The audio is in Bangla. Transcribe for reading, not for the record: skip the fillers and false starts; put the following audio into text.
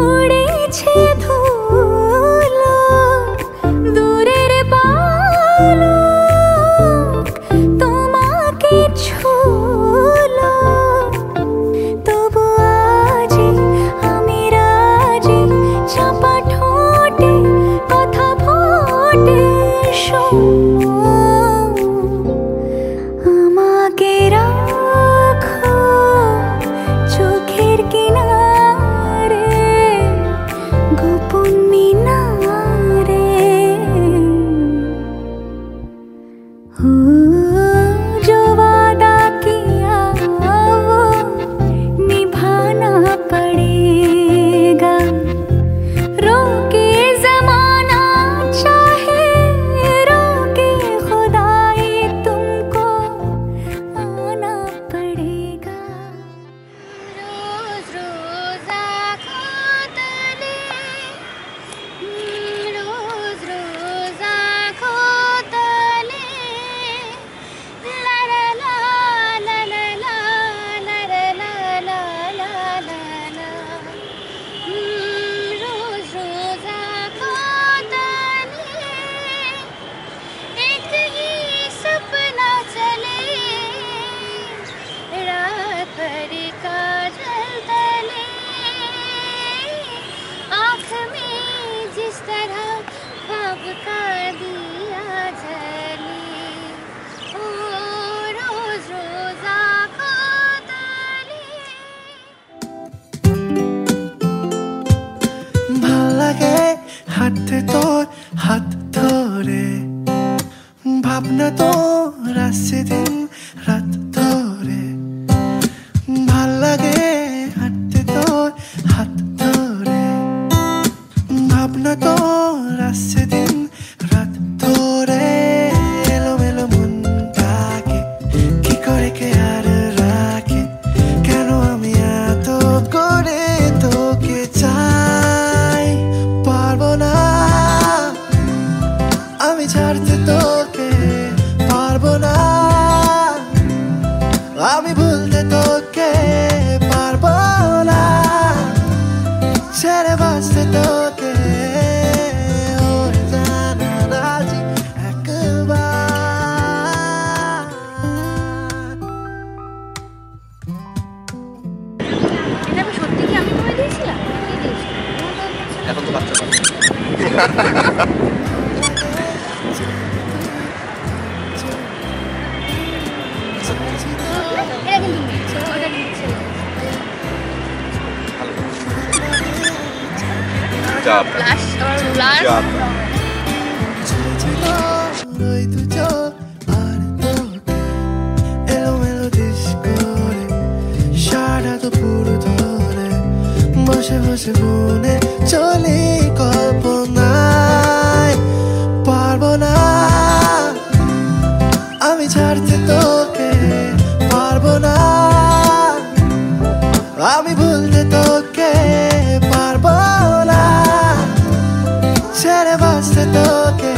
উড়েছে ধুলো দূরের বালক তোমাকে ছুলো তবু আজি আমি রাজি চাপা ঠোঁটে কথা ফোটে শোনো আমাকে রাখো চোখের কিনারে গোপন মিনারে जो वादा किया वो निभाना पड़ेगा रोके जमाना चाहे रोके खुदाई तुमको आना पड़ेगा रोज रोज आँखों तले रोज रोज आँखों तले ला ला ला ला ला ला ला ला ला ला ला ला रोज रोज आँखों तले एक ही सपना चले रात भर काजल तले आँख में जिस तरह ख्वाब का दिया जले ओ रोज रोज आँखों तले ভাল লাগে হাঁটতে তোর হাত ধরে ভাবনা তোর আসছে দিন রাত ধরে ভাল লাগে হাঁটতে তোর হাত ধরে ভাবনা তোর আসছে দিন রাত ধরে এলোমেলো মনটাকে কি করে কে আর রাখে কেন আমি এত করে তোকে চাই পারবো না আমি ছাড়তে তোকে পারবো না আমি ভুলতে তোকে পারবো না ছেড়ে বাঁচতে তোকে ও জানা রাজি একবার এটা আমি সত্যি কি আমি করে দিয়েছিলাম কি দিয়েছিলাম এখন তো বাচ্চা এটা কিন্তু মিথ্যে, ওটা মিথ্যে। job Blush, আমার blush। job ওই দু চোখ আর তোকে এলোমেলো দিস করে সারা দুপুর ধরে বসে বসে মনে চলি কল্পনায় পারবো না আমি ছাড়তে তোকে পারবো না আমি ভুলতে তোকে পারবো না ছেড়ে বাঁচতে তোকে